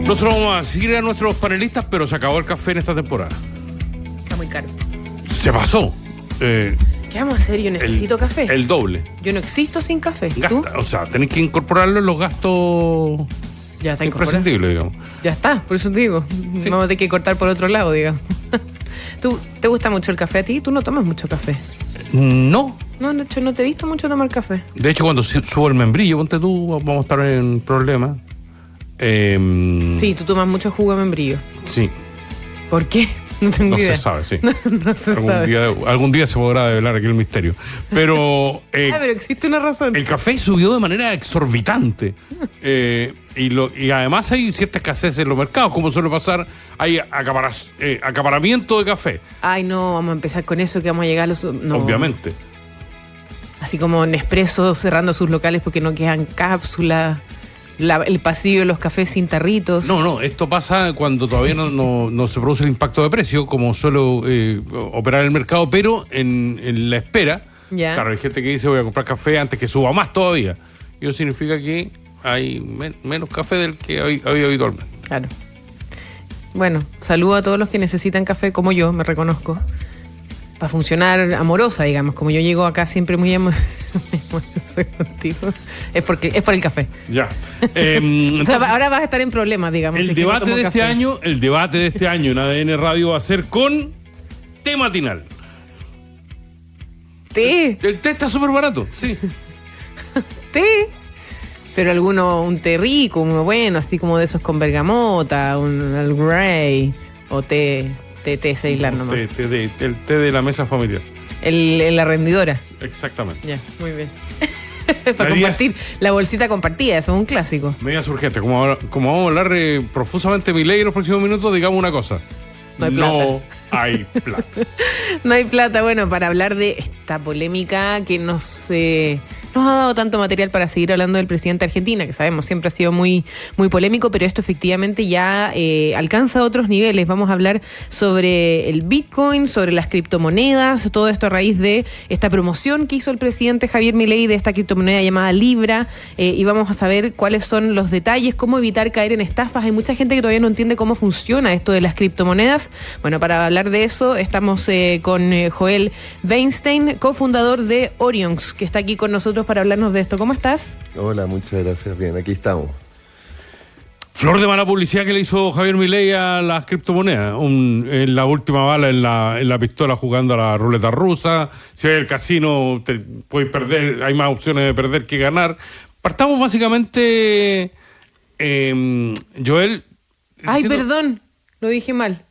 Nosotros vamos a seguir a nuestros panelistas, pero se acabó el café en esta temporada. Está muy caro. Se pasó. ¿Qué vamos a hacer? Yo necesito café. El doble. Yo no existo sin café. ¿Tú? O sea, tenés que incorporarlo en los gastos ya está imprescindibles, digamos. Ya está, por eso te digo. Sí. Vamos a tener que cortar por otro lado, digamos. ¿Te gusta mucho el café a ti? ¿Tú no tomas mucho café? No. No, de hecho, no te he visto mucho tomar café. De hecho, cuando subo el membrillo, ponte tú, vamos a estar en problemas. Sí, tú tomas mucho jugo de membrillo. Sí. ¿Por qué? No tengo idea. No se sabe, sí. No se sabe. Algún día se podrá develar aquí el misterio. Pero... pero existe una razón. El café subió de manera exorbitante. Y además hay cierta escasez en los mercados, como suele pasar. Hay acaparamiento de café. Ay, no, vamos a empezar con eso, que vamos a llegar a los... No. Obviamente. Así como Nespresso cerrando sus locales porque no quedan cápsulas. El pasillo de los cafés sin tarritos. No, esto pasa cuando todavía no se produce el impacto de precio, como suele operar el mercado, pero en la espera. Ya. Claro, hay gente que dice voy a comprar café antes que suba más todavía. Y eso significa que hay menos café del que había habitualmente. Claro. Bueno, saludo a todos los que necesitan café, como yo, me reconozco. Para funcionar amorosa, digamos. Como yo llego acá siempre muy amorosa contigo. Es por el café. Ya. O sea, ahora vas a estar en problemas, digamos. El debate de este año en ADN Radio va a ser con té matinal. ¿Té? El té está súper barato, sí. ¿Té? Pero un té rico, uno bueno, así como de esos con bergamota, un Earl Grey, o té Ceilán nomás. El té de la mesa familiar. La rendidora. Exactamente. Ya, muy bien. Para compartir, la bolsita compartida, eso es un clásico. Medidas urgentes. Como vamos a hablar profusamente de Milei en los próximos minutos, digamos una cosa. No hay plata. No hay plata. No hay plata. Bueno, para hablar de esta polémica que nos ha dado tanto material para seguir hablando del presidente de Argentina, que sabemos siempre ha sido muy, muy polémico, pero esto efectivamente ya alcanza otros niveles. Vamos a hablar sobre el Bitcoin, sobre las criptomonedas, todo esto a raíz de esta promoción que hizo el presidente Javier Milei de esta criptomoneda llamada Libra, y vamos a saber cuáles son los detalles, cómo evitar caer en estafas. Hay mucha gente que todavía no entiende cómo funciona esto de las criptomonedas. Bueno, para hablar de eso estamos con Joel Weinstein, cofundador de Orionx, que está aquí con nosotros para hablarnos de esto. ¿Cómo estás? Hola, muchas gracias. Bien, aquí estamos. Flor de mala publicidad que le hizo Javier Milei a las criptomonedas. En la última bala en la pistola jugando a la ruleta rusa. Si hay el casino, puedes perder, hay más opciones de perder que ganar. Partamos básicamente, Joel. Ay, perdón, lo dije mal.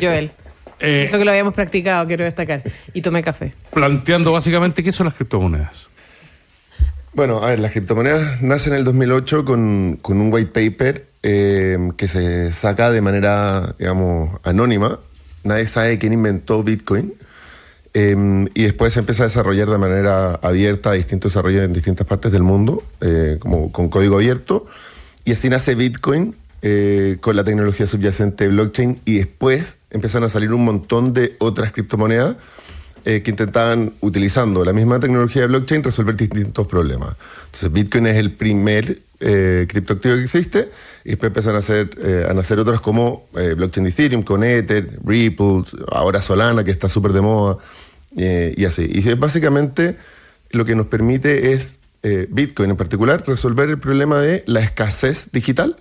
Joel. Eso que lo habíamos practicado, quiero destacar. Y tomé café. Planteando básicamente qué son las criptomonedas. Bueno, a ver, las criptomonedas nacen en el 2008 con un white paper que se saca de manera, digamos, anónima. Nadie sabe quién inventó Bitcoin. Y después se empieza a desarrollar de manera abierta, distintos desarrollos en distintas partes del mundo, como con código abierto. Y así nace Bitcoin con la tecnología subyacente de blockchain. Y después empiezan a salir un montón de otras criptomonedas que intentaban, utilizando la misma tecnología de blockchain, resolver distintos problemas. Entonces, Bitcoin es el primer criptoactivo que existe, y después empiezan a nacer otros como blockchain de Ethereum, con Ether, Ripple, ahora Solana, que está súper de moda, y así. Y básicamente lo que nos permite es, Bitcoin en particular, resolver el problema de la escasez digital.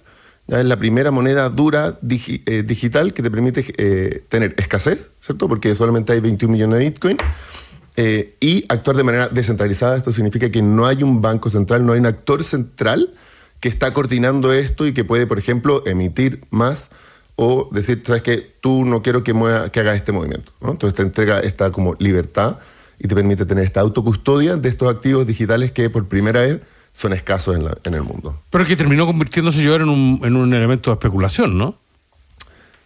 Es la primera moneda dura digital que te permite tener escasez, ¿cierto? Porque solamente hay 21 millones de Bitcoin. Y actuar de manera descentralizada. Esto significa que no hay un banco central, no hay un actor central que está coordinando esto y que puede, por ejemplo, emitir más o decir, ¿sabes qué? Tú no quiero que haga este movimiento, ¿no? Entonces te entrega esta como libertad y te permite tener esta autocustodia de estos activos digitales que por primera vez son escasos en el mundo. Pero que terminó convirtiéndose yo en un elemento de especulación, ¿no?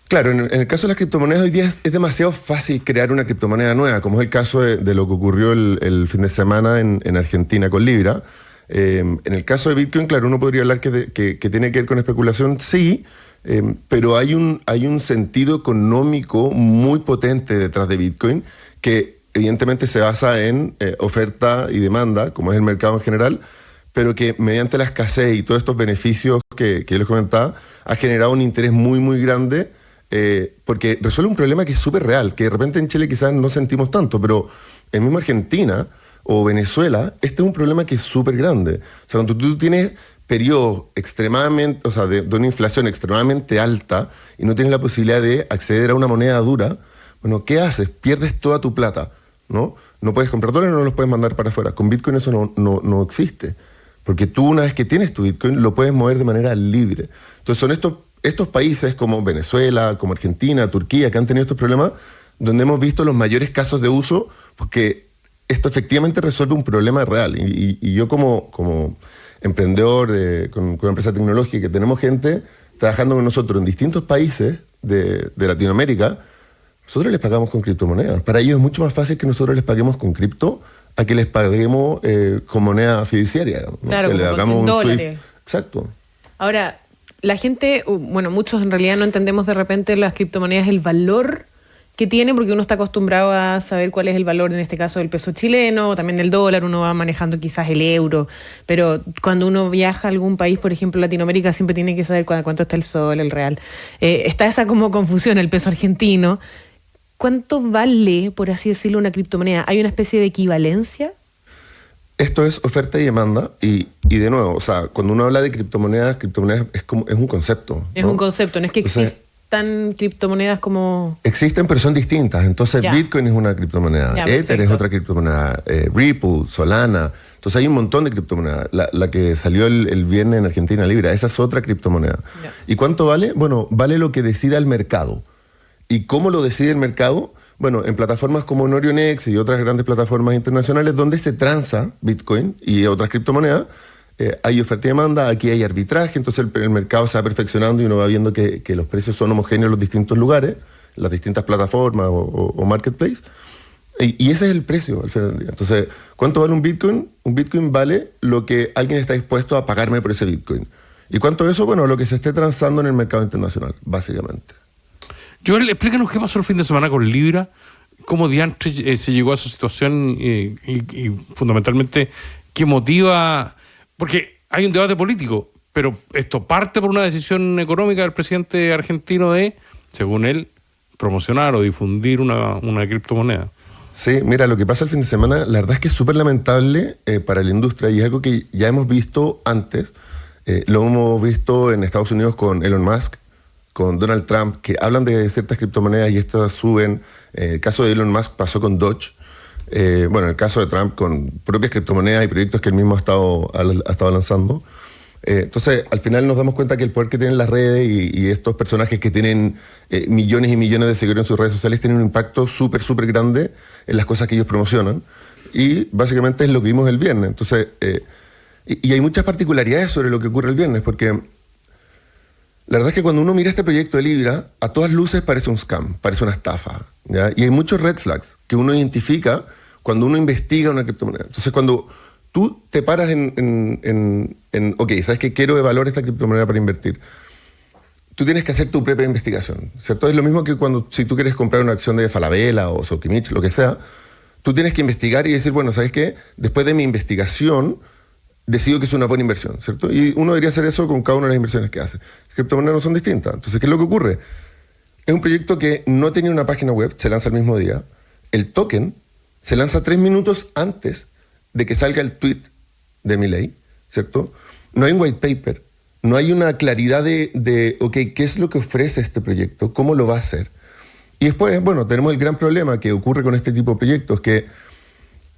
Claro, en el caso de las criptomonedas hoy día es demasiado fácil crear una criptomoneda nueva, como es el caso de lo que ocurrió el fin de semana en Argentina con Libra. En el caso de Bitcoin, claro, uno podría hablar que tiene que ver con especulación, sí, pero hay un sentido económico muy potente detrás de Bitcoin que evidentemente se basa en oferta y demanda, como es el mercado en general, pero que mediante la escasez y todos estos beneficios que les comentaba, ha generado un interés muy, muy grande porque resuelve un problema que es súper real, que de repente en Chile quizás no sentimos tanto, pero en mismo Argentina o Venezuela, este es un problema que es súper grande. O sea, cuando tú tienes periodos extremadamente, o sea, de una inflación extremadamente alta y no tienes la posibilidad de acceder a una moneda dura, bueno, ¿qué haces? Pierdes toda tu plata, ¿no? No puedes comprar dólares, no los puedes mandar para afuera. Con Bitcoin eso no existe. Porque tú, una vez que tienes tu Bitcoin, lo puedes mover de manera libre. Entonces son estos países como Venezuela, como Argentina, Turquía, que han tenido estos problemas, donde hemos visto los mayores casos de uso, porque esto efectivamente resuelve un problema real. Y yo como emprendedor con una empresa tecnológica, que tenemos gente trabajando con nosotros en distintos países de Latinoamérica, nosotros les pagamos con criptomonedas. Para ellos es mucho más fácil que nosotros les paguemos con cripto a que les paguemos con moneda fiduciaria, ¿no? Claro, que le hagamos un dólares. SWIFT. Exacto. Ahora, la gente, bueno, muchos en realidad no entendemos de repente las criptomonedas, el valor que tienen, porque uno está acostumbrado a saber cuál es el valor, en este caso del peso chileno, también del dólar, uno va manejando quizás el euro, pero cuando uno viaja a algún país, por ejemplo Latinoamérica, siempre tiene que saber cuánto está el sol, el real. Está esa como confusión, el peso argentino. ¿Cuánto vale, por así decirlo, una criptomoneda? ¿Hay una especie de equivalencia? Esto es oferta y demanda y de nuevo, o sea, cuando uno habla de criptomonedas es un concepto, ¿no? Es un concepto, no es que Entonces, existan criptomonedas como... Existen, pero son distintas. Entonces, Ya. Bitcoin es una criptomoneda, Ya, Ether perfecto. es otra criptomoneda, Ripple, Solana. Entonces, hay un montón de criptomonedas. La que salió el viernes en Argentina, Libra, esa es otra criptomoneda. Ya. ¿Y cuánto vale? Bueno, vale lo que decida el mercado. ¿Y cómo lo decide el mercado? Bueno, en plataformas como Orionex y otras grandes plataformas internacionales donde se transa Bitcoin y otras criptomonedas, hay oferta y demanda, aquí hay arbitraje, entonces el mercado se va perfeccionando y uno va viendo que los precios son homogéneos en los distintos lugares, las distintas plataformas o marketplace, y ese es el precio al final del día. Entonces, ¿cuánto vale un Bitcoin? Un Bitcoin vale lo que alguien está dispuesto a pagarme por ese Bitcoin. ¿Y cuánto eso? Bueno, lo que se esté transando en el mercado internacional, básicamente. Joel, explícanos qué pasó el fin de semana con Libra, cómo diantre se llegó a esa situación y fundamentalmente qué motiva... Porque hay un debate político, pero esto parte por una decisión económica del presidente argentino de, según él, promocionar o difundir una criptomoneda. Sí, mira, lo que pasa el fin de semana, la verdad es que es súper lamentable para la industria y es algo que ya hemos visto antes. Lo hemos visto en Estados Unidos con Elon Musk, con Donald Trump, que hablan de ciertas criptomonedas y estas suben. El caso de Elon Musk pasó con Doge. Bueno, el caso de Trump con propias criptomonedas y proyectos que él mismo ha estado lanzando. Entonces, al final nos damos cuenta que el poder que tienen las redes y estos personajes que tienen millones y millones de seguidores en sus redes sociales tienen un impacto súper, súper grande en las cosas que ellos promocionan. Y básicamente es lo que vimos el viernes. Entonces, y hay muchas particularidades sobre lo que ocurre el viernes, porque la verdad es que cuando uno mira este proyecto de Libra, a todas luces parece un scam, parece una estafa, ¿ya? Y hay muchos red flags que uno identifica cuando uno investiga una criptomoneda. Entonces, cuando tú te paras ok, ¿sabes qué? Quiero evaluar esta criptomoneda para invertir. Tú tienes que hacer tu propia investigación, ¿cierto? Es lo mismo que si tú quieres comprar una acción de Falabella o Sokimich, lo que sea, tú tienes que investigar y decir, bueno, ¿sabes qué? Después de mi investigación, decido que es una buena inversión, ¿cierto? Y uno debería hacer eso con cada una de las inversiones que hace. Las criptomonedas no son distintas. Entonces, ¿qué es lo que ocurre? Es un proyecto que no tenía una página web, se lanza el mismo día. El token se lanza 3 minutos antes de que salga el tweet de Milei, ¿cierto? No hay un white paper, no hay una claridad de ok, ¿qué es lo que ofrece este proyecto? ¿Cómo lo va a hacer? Y después, bueno, tenemos el gran problema que ocurre con este tipo de proyectos, que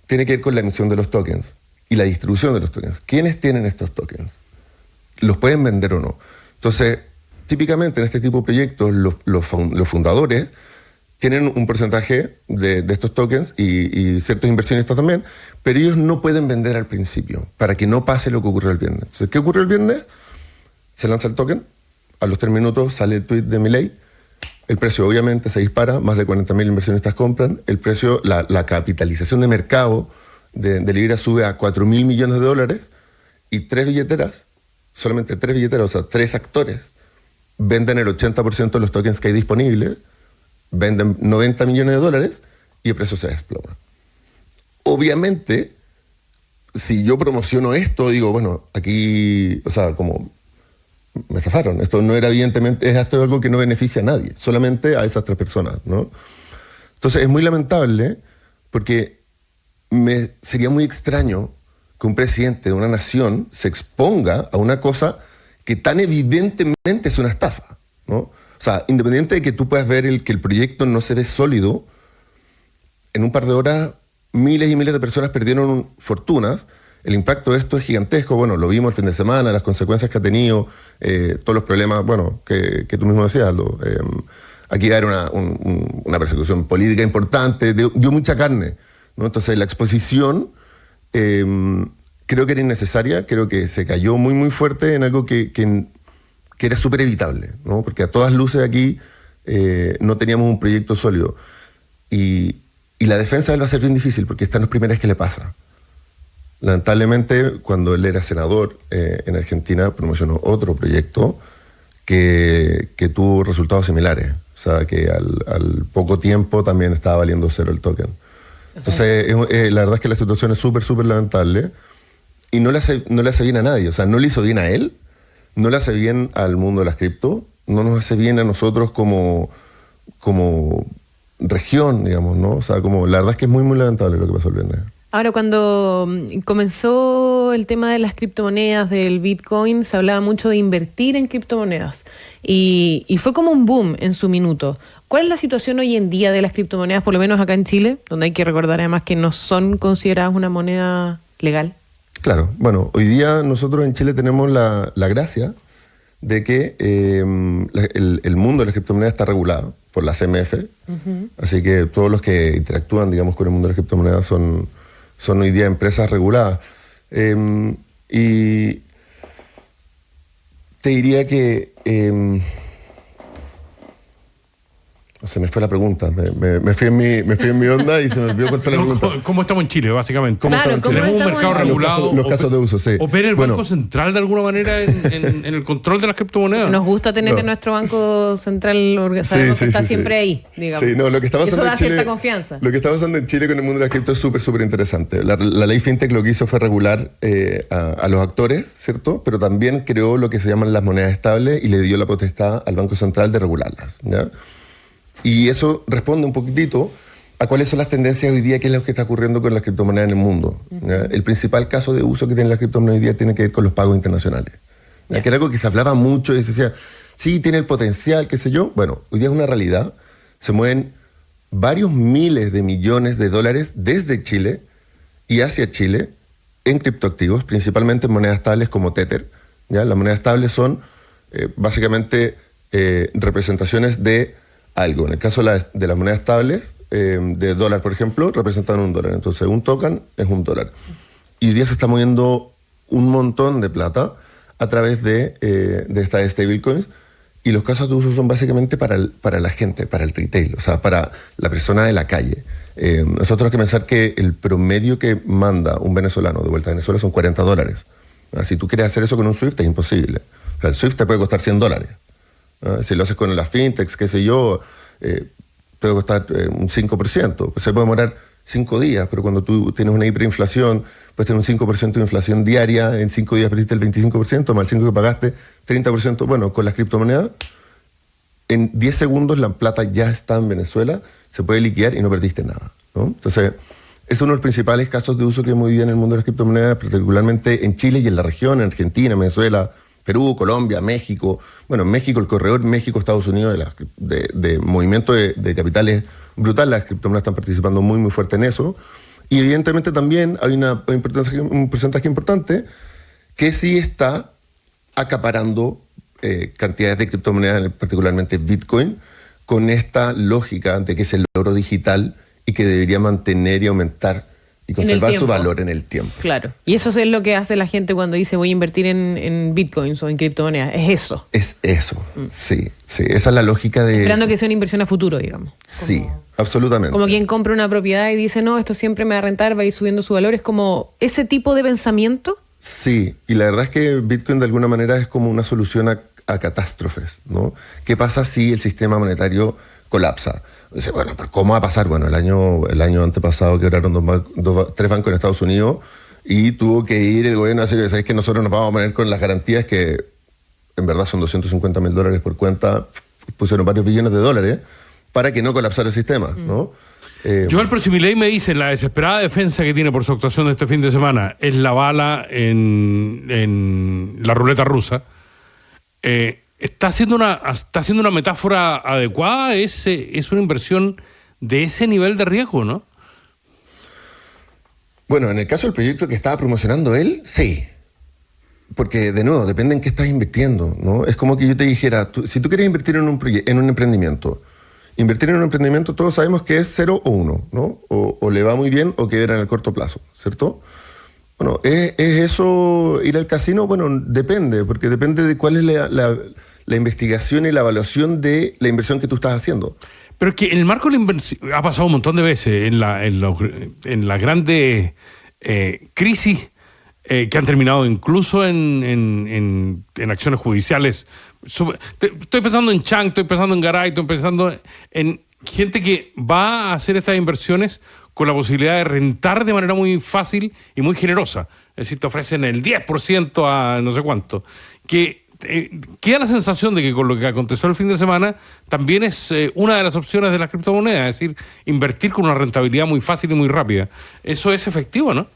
tiene que ver con la emisión de los tokens y la distribución de los tokens. ¿Quiénes tienen estos tokens? ¿Los pueden vender o no? Entonces, típicamente en este tipo de proyectos, los fundadores tienen un porcentaje de estos tokens y ciertos inversionistas también, pero ellos no pueden vender al principio para que no pase lo que ocurrió el viernes. Entonces, ¿qué ocurrió el viernes? Se lanza el token, a los 3 minutos sale el tweet de Milei, el precio obviamente se dispara, más de 40.000 inversionistas compran, el precio, la capitalización de mercado de Libra sube a $4.000 millones y 3 billeteras, solamente 3 billeteras, o sea, 3 actores, venden el 80% de los tokens que hay disponibles, venden $90 millones y el precio se desploma. Obviamente, si yo promociono esto, digo, bueno, aquí, o sea, como me estafaron. Esto no era evidentemente, esto es algo que no beneficia a nadie, solamente a esas 3 personas, ¿no? Entonces es muy lamentable porque sería muy extraño que un presidente de una nación se exponga a una cosa que tan evidentemente es una estafa, ¿no? O sea, independiente de que tú puedas ver que el proyecto no se ve sólido, en un par de horas miles y miles de personas perdieron fortunas. El impacto de esto es gigantesco. Bueno, lo vimos el fin de semana, las consecuencias que ha tenido, todos los problemas, bueno, que tú mismo decías, Aldo. Aquí va a haber una persecución política importante, dio mucha carne, ¿no? Entonces la exposición creo que era innecesaria, creo que se cayó muy muy fuerte en algo que era súper evitable, ¿no? Porque a todas luces aquí no teníamos un proyecto sólido. Y la defensa de él va a ser bien difícil, porque esta no es la primera vez que le pasa. Lamentablemente, cuando él era senador en Argentina, promocionó otro proyecto que tuvo resultados similares. O sea, que al poco tiempo también estaba valiendo cero el token. Entonces, la verdad es que la situación es súper, súper lamentable y no le hace bien a nadie. O sea, no le hizo bien a él, no le hace bien al mundo de las cripto, no nos hace bien a nosotros como región, digamos, ¿no? O sea, la verdad es que es muy, muy lamentable lo que pasó el viernes. Ahora, cuando comenzó el tema de las criptomonedas, del Bitcoin, se hablaba mucho de invertir en criptomonedas y fue como un boom en su minuto. ¿Cuál es la situación hoy en día de las criptomonedas, por lo menos acá en Chile, donde hay que recordar además que no son consideradas una moneda legal? Claro, bueno, hoy día nosotros en Chile tenemos la gracia de que el mundo de las criptomonedas está regulado por la CMF, así que todos los que interactúan, digamos, con el mundo de las criptomonedas son hoy día empresas reguladas. Y te diría que se me fue la pregunta, me fui en mi onda y se me olvidó cuál fue la pregunta. ¿Cómo estamos en Chile, básicamente? Claro, ¿Tenemos un mercado regulado? Los casos de uso, sí. ¿Opera el Banco Central de alguna manera en el control de las criptomonedas? Nos gusta tener en nuestro Banco Central, sabemos que está siempre ahí, digamos. Sí, no, lo que está pasando eso da en Chile, cierta confianza. Lo que está pasando en Chile con el mundo de las cripto es súper, súper interesante. La ley FinTech lo que hizo fue regular a los actores, ¿cierto? Pero también creó lo que se llaman las monedas estables y le dio la potestad al Banco Central de regularlas, ¿ya? Y eso responde un poquitito a cuáles son las tendencias hoy día, qué es lo que está ocurriendo con las criptomonedas en el mundo. El principal caso de uso que tienen las criptomonedas hoy día tiene que ver con los pagos internacionales. Que era algo que se hablaba mucho y se decía, sí, tiene el potencial, qué sé yo. Bueno, hoy día es una realidad. Se mueven varios miles de millones de dólares desde Chile y hacia Chile en criptoactivos, principalmente en monedas estables como Tether. ¿Ya? Las monedas estables son básicamente representaciones de algo. En el caso de las monedas estables, de dólar, por ejemplo, representan $1. Entonces, un token es $1. Y hoy día se está moviendo un montón de plata a través de estas stablecoins. Y los casos de uso son básicamente para la gente, para el retail, o sea, para la persona de la calle. Nosotros tenemos que pensar que el promedio que manda un venezolano de vuelta a Venezuela son $40. Si tú quieres hacer eso con un SWIFT, es imposible. O sea, el SWIFT te puede costar $100. Si lo haces con las fintechs, qué sé yo, puede costar un 5%. Se puede demorar 5 días, pero cuando tú tienes una hiperinflación, puedes tener un 5% de inflación diaria, en 5 días perdiste el 25%, más el 5 que pagaste, 30%. Bueno, con las criptomonedas, en 10 segundos la plata ya está en Venezuela, se puede liquidar y no perdiste nada, ¿no? Entonces, es uno de los principales casos de uso que hemos vivido en el mundo de las criptomonedas, particularmente en Chile y en la región, en Argentina, Venezuela, Perú, Colombia, México. Bueno, en México, el corredor México-Estados Unidos de movimiento de capitales brutal, las criptomonedas están participando muy, muy fuerte en eso. Y evidentemente también hay un porcentaje importante que sí está acaparando cantidades de criptomonedas, particularmente Bitcoin, con esta lógica de que es el oro digital y que debería mantener y aumentar y conservar su valor en el tiempo. Claro. Y eso es lo que hace la gente cuando dice voy a invertir en bitcoins o en criptomonedas. Es eso. Es eso. Sí. Esa es la lógica de... Esperando que sea una inversión a futuro, digamos. Sí, absolutamente. Como quien compra una propiedad y dice, no, esto siempre me va a rentar, va a ir subiendo su valor. ¿Es como ese tipo de pensamiento? Sí. Y la verdad es que Bitcoin de alguna manera es como una solución a catástrofes, ¿no? ¿Qué pasa si el sistema monetario colapsa? Dice, bueno, pero ¿cómo va a pasar? Bueno, el año antepasado quebraron 3 bancos en Estados Unidos y tuvo que ir el gobierno a decir, ¿sabes que nosotros nos vamos a poner con las garantías que en verdad son $250.000 por cuenta, pusieron varios billones de dólares para que no colapsara el sistema, ¿no? Yo al próximo Milei me dice, la desesperada defensa que tiene por su actuación de este fin de semana es la bala en la ruleta rusa. ¿Está haciendo una metáfora adecuada? ¿Es una inversión de ese nivel de riesgo, no? Bueno, en el caso del proyecto que estaba promocionando él, sí. Porque, de nuevo, depende en qué estás invirtiendo, ¿no? Es como que yo te dijera, si tú quieres invertir en un emprendimiento, invertir en un emprendimiento todos sabemos que es 0 o 1, ¿no? O le va muy bien o quebra en el corto plazo, ¿cierto? Bueno, ¿es eso ir al casino? Bueno, depende, porque depende de cuál es la investigación y la evaluación de la inversión que tú estás haciendo. Pero es que en el marco de la inversión, ha pasado un montón de veces en las grandes crisis que han terminado incluso en acciones judiciales. Estoy pensando en Chang, estoy pensando en Garay, estoy pensando en gente que va a hacer estas inversiones con la posibilidad de rentar de manera muy fácil y muy generosa. Es decir, te ofrecen el 10% a no sé cuánto. Que queda la sensación de que con lo que aconteció el fin de semana también es una de las opciones de las criptomonedas, es decir, invertir con una rentabilidad muy fácil y muy rápida. Eso es efectivo, ¿no?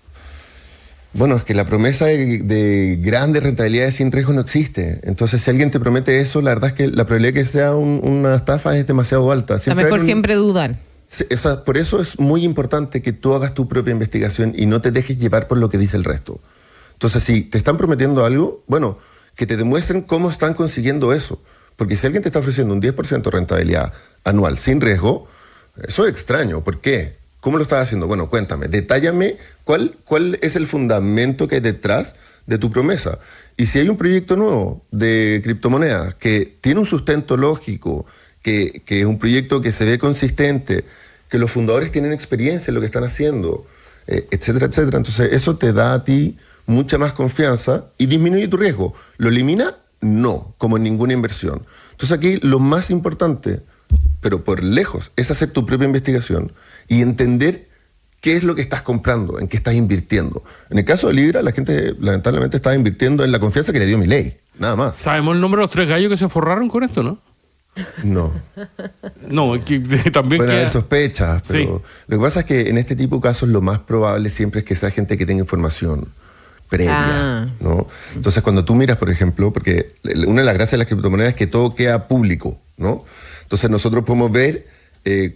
Bueno, es que la promesa de grandes rentabilidades sin riesgo no existe. Entonces, si alguien te promete eso, la verdad es que la probabilidad de que sea una estafa es demasiado alta. Siempre mejor siempre dudar. O sea, por eso es muy importante que tú hagas tu propia investigación y no te dejes llevar por lo que dice el resto. Entonces, si te están prometiendo algo, bueno, que te demuestren cómo están consiguiendo eso. Porque si alguien te está ofreciendo un 10% de rentabilidad anual sin riesgo, eso es extraño. ¿Por qué? ¿Cómo lo estás haciendo? Bueno, cuéntame, detállame cuál es el fundamento que hay detrás de tu promesa. Y si hay un proyecto nuevo de criptomonedas que tiene un sustento lógico, que es un proyecto que se ve consistente, que los fundadores tienen experiencia en lo que están haciendo, etcétera, etcétera. Entonces, eso te da a ti mucha más confianza y disminuye tu riesgo. ¿Lo elimina? No, como en ninguna inversión. Entonces, aquí lo más importante, pero por lejos, es hacer tu propia investigación y entender qué es lo que estás comprando, en qué estás invirtiendo. En el caso de Libra, la gente lamentablemente estaba invirtiendo en la confianza que le dio Milei, nada más. ¿Sabemos el nombre de los 3 gallos que se forraron con esto, no? No. No, también pueden haber sospechas, pero sí. Lo que pasa es que en este tipo de casos lo más probable siempre es que sea gente que tenga información previa, ¿no? Entonces, cuando tú miras, por ejemplo, porque una de las gracias de las criptomonedas es que todo queda público, ¿no? Entonces, nosotros podemos ver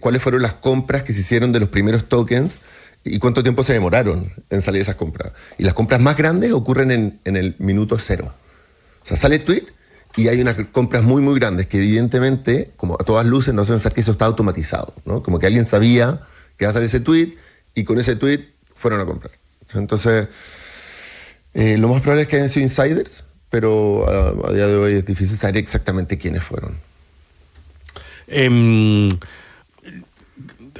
cuáles fueron las compras que se hicieron de los primeros tokens y cuánto tiempo se demoraron en salir esas compras. Y las compras más grandes ocurren en el minuto 0. O sea, sale el tweet y hay unas compras muy, muy grandes que evidentemente, como a todas luces, no se pensar que eso está automatizado, ¿no? Como que alguien sabía que iba a salir ese tweet y con ese tweet fueron a comprar. Entonces, lo más probable es que hayan sido insiders, pero a día de hoy es difícil saber exactamente quiénes fueron.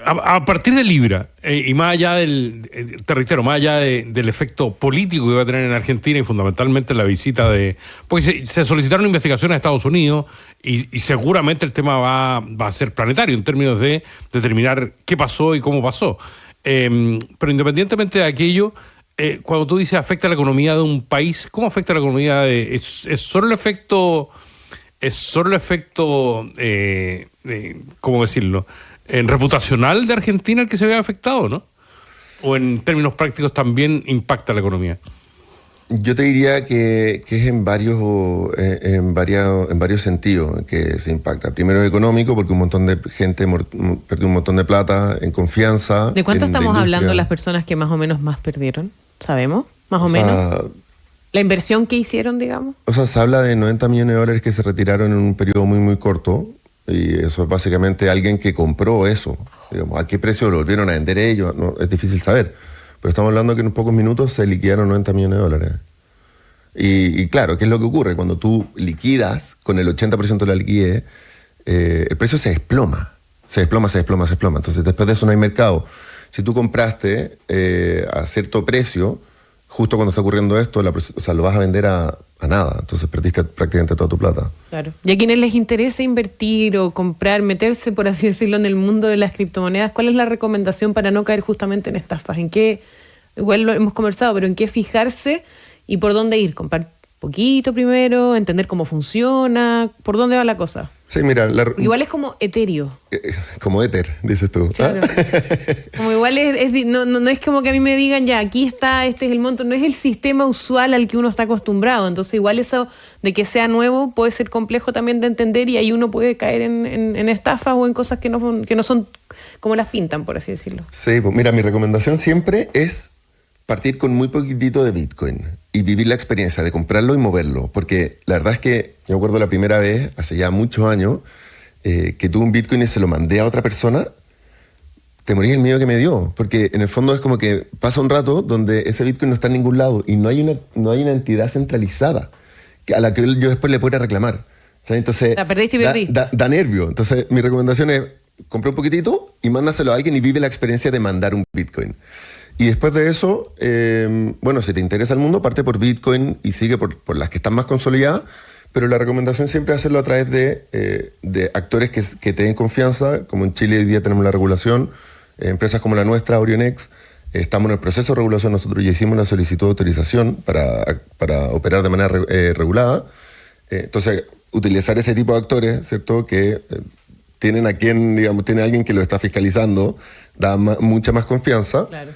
A partir de Libra, y más allá te reitero, más allá del efecto político que va a tener en Argentina y fundamentalmente la visita pues se solicitaron investigaciones a Estados Unidos y seguramente el tema va a ser planetario en términos de determinar qué pasó y cómo pasó. Pero independientemente de aquello, cuando tú dices afecta a la economía de un país, ¿cómo afecta a la economía es solo el efecto, ¿cómo decirlo? En reputacional de Argentina el que se vea afectado, ¿no? ¿O en términos prácticos también impacta la economía? Yo te diría que es en varios sentidos que se impacta. Primero económico, porque un montón de gente perdió un montón de plata en confianza. ¿De cuánto estamos hablando las personas que más o menos más perdieron? ¿Sabemos? ¿Más o menos? ¿La inversión que hicieron, digamos? O sea, se habla de $90 millones que se retiraron en un periodo muy, muy corto. Y eso es básicamente alguien que compró eso. Digamos, ¿a qué precio lo volvieron a vender ellos? No, es difícil saber. Pero estamos hablando que en pocos minutos se liquidaron $90 millones. Y claro, ¿qué es lo que ocurre? Cuando tú liquidas con el 80% de la liquidez, el precio se desploma. Se desploma. Entonces, después de eso no hay mercado. Si tú compraste a cierto precio, justo cuando está ocurriendo esto, lo vas a vender a nada. Entonces perdiste prácticamente toda tu plata. Claro. Y a quienes les interesa invertir o comprar, meterse, por así decirlo, en el mundo de las criptomonedas, ¿cuál es la recomendación para no caer justamente en estafas? ¿En qué, igual lo hemos conversado, pero en qué fijarse y por dónde ir? poquito primero, entender cómo funciona, por dónde va la cosa. Sí, mira. Igual es como etéreo. Como éter, dices tú. Claro. Como igual no es como que a mí me digan, ya, aquí está, este es el monto, no es el sistema usual al que uno está acostumbrado. Entonces igual eso de que sea nuevo puede ser complejo también de entender y ahí uno puede caer en estafas o en cosas que no son como las pintan, por así decirlo. Sí, pues mira, mi recomendación siempre es partir con muy poquitito de Bitcoin y vivir la experiencia de comprarlo y moverlo. Porque la verdad es que yo me acuerdo la primera vez, hace ya muchos años, que tuve un Bitcoin y se lo mandé a otra persona, te morís el miedo que me dio. Porque en el fondo es como que pasa un rato donde ese Bitcoin no está en ningún lado y no hay una entidad centralizada a la que yo después le pueda reclamar. O sea, entonces, la perdiste y perdí. Da nervio. Entonces mi recomendación es comprar un poquitito y mándaselo a alguien y vive la experiencia de mandar un Bitcoin. Y después de eso, bueno, si te interesa el mundo, parte por Bitcoin y sigue por las que están más consolidadas, pero la recomendación siempre es hacerlo a través de actores que te den confianza, como en Chile hoy día tenemos la regulación, empresas como la nuestra, Orionex, estamos en el proceso de regulación, nosotros ya hicimos la solicitud de autorización para operar de manera regulada, entonces utilizar ese tipo de actores, ¿cierto?, que tienen tiene alguien que lo está fiscalizando, da mucha más confianza. Claro.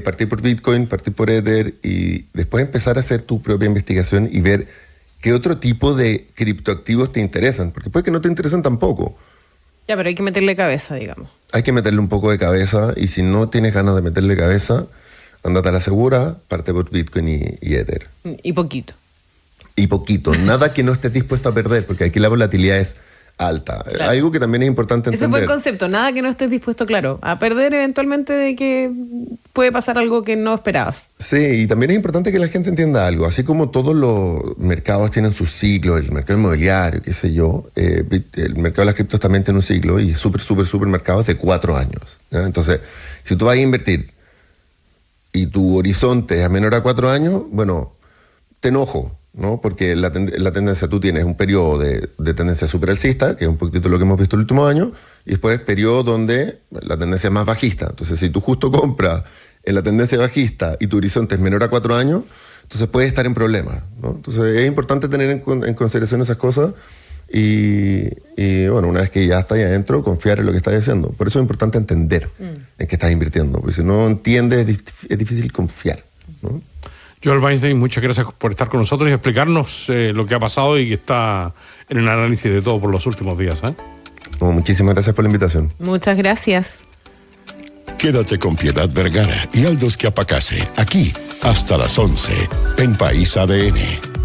Partir por Bitcoin, partir por Ether y después empezar a hacer tu propia investigación y ver qué otro tipo de criptoactivos te interesan, porque puede que no te interesen tampoco. Ya, pero hay que meterle cabeza, digamos. Hay que meterle un poco de cabeza y si no tienes ganas de meterle cabeza, andate a la segura, parte por Bitcoin y Ether. Y poquito. Y poquito, nada que no estés dispuesto a perder, porque aquí la volatilidad es alta. Claro. Algo que también es importante entender. Ese fue el concepto, nada que no estés dispuesto, claro, a perder eventualmente de que puede pasar algo que no esperabas. Sí, y también es importante que la gente entienda algo. Así como todos los mercados tienen sus ciclos, el mercado inmobiliario, qué sé yo, el mercado de las criptos también tiene un ciclo y súper mercado es de 4 años. ¿Ya? Entonces, si tú vas a invertir y tu horizonte es a menor a 4 años, bueno, te enojo, ¿no? Porque la tendencia, tú tienes un periodo de tendencia súper alcista, que es un poquito lo que hemos visto el último año, y después periodo donde la tendencia es más bajista. Entonces, si tú justo compras en la tendencia bajista y tu horizonte es menor a 4 años, entonces puedes estar en problemas, ¿no? Entonces, es importante tener en consideración esas cosas y bueno, una vez que ya estás ahí adentro, confiar en lo que estás haciendo. Por eso es importante entender en qué estás invirtiendo, porque si no entiendes, es difícil confiar, ¿no? Joel Weinstein, muchas gracias por estar con nosotros y explicarnos lo que ha pasado y que está en el análisis de todo por los últimos días. Bueno, muchísimas gracias por la invitación. Muchas gracias. Quédate con Piedad Vergara y Aldo Schiapacase, aquí hasta las 11 en País ADN.